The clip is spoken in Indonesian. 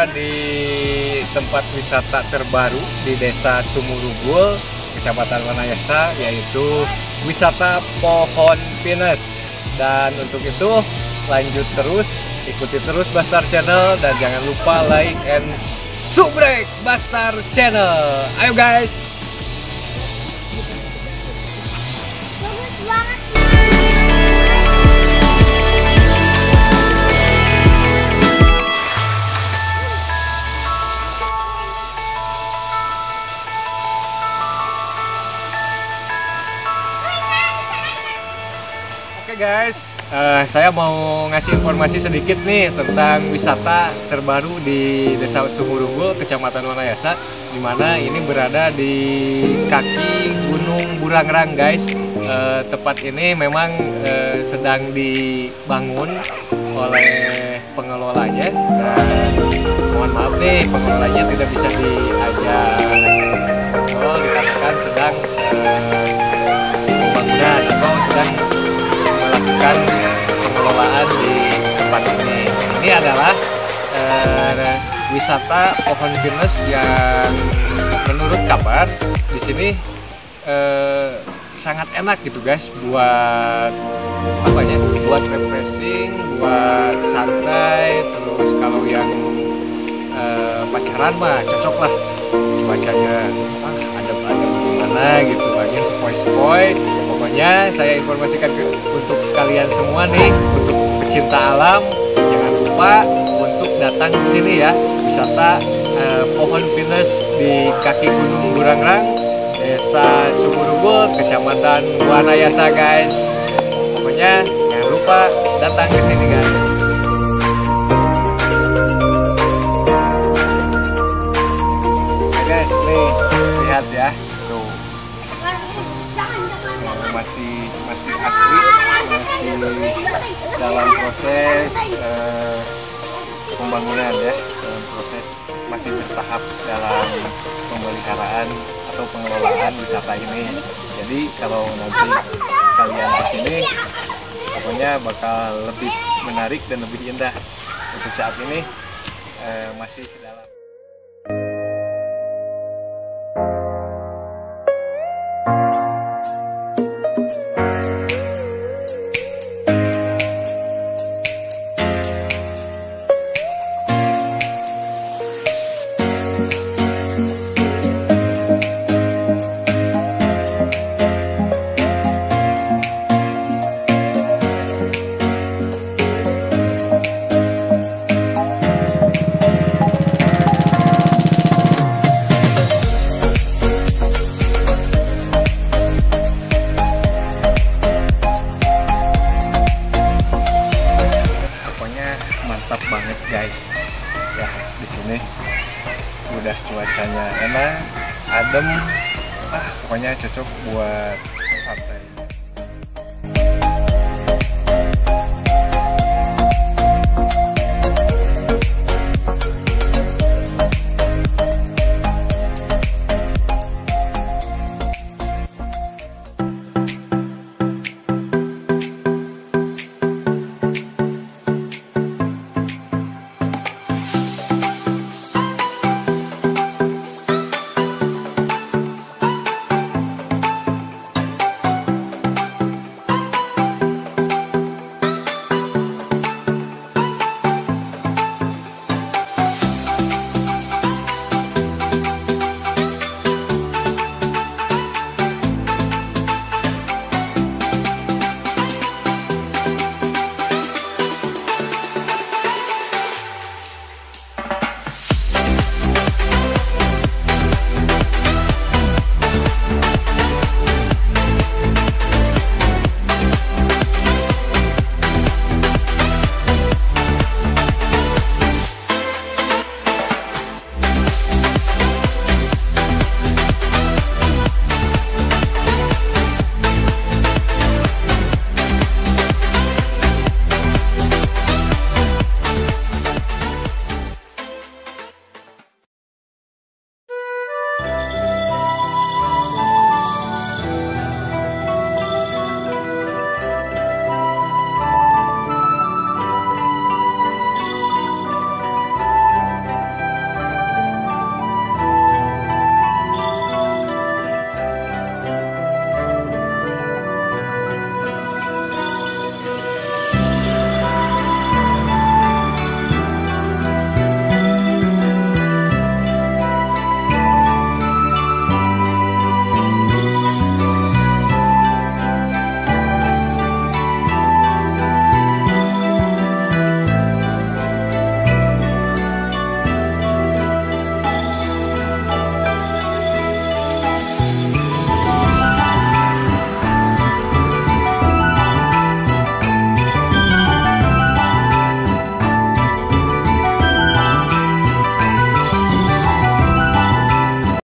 berada di tempat wisata terbaru di Desa Sumurugul, Kecamatan Wanayasa, yaitu wisata Pohon Pinus. Dan untuk itu lanjut terus, ikuti terus Bastar Channel dan jangan lupa like and subrek Bastar Channel. Ayo guys. Bagus banget. Oke guys, saya mau ngasih informasi sedikit nih tentang wisata terbaru di Desa Sumurugul, Kecamatan Wanayasa, di mana ini berada di kaki Gunung Burangrang guys. Tempat ini memang sedang dibangun oleh pengelolanya, dan mohon maaf nih pengelolanya tidak bisa diajak ngobrol dikarenakan sedang pembangunan atau sedang melakukan pengelolaan di tempat ini. Ini adalah wisata Pohon Pinus yang menurut kabar di sini sangat enak gitu guys, buat apa ya, buat refreshing, buat santai. Terus kalau yang pacaran mah cocok lah, cuacanya adem-adem gimana gitu, angin sepoi-sepoi. Pokoknya saya informasikan untuk kalian semua nih, untuk pecinta alam, jangan lupa untuk datang ke sini ya, wisata Pohon Pinus di kaki Gunung Burangrang, Desa Sumurugul, Kecamatan Wanayasa guys. Pokoknya jangan lupa datang ke sini guys. Oke guys, nih lihat ya, tuh masih asli, masih dalam proses pembangunan ya, dalam proses masih bertahap dalam pemeliharaan atau pengelolaan wisata ini. Jadi kalau nanti kalian kesini, pokoknya bakal lebih menarik dan lebih indah. Untuk saat ini masih dalam. Mantap banget guys ya, di sini udah cuacanya enak, adem, pokoknya cocok buat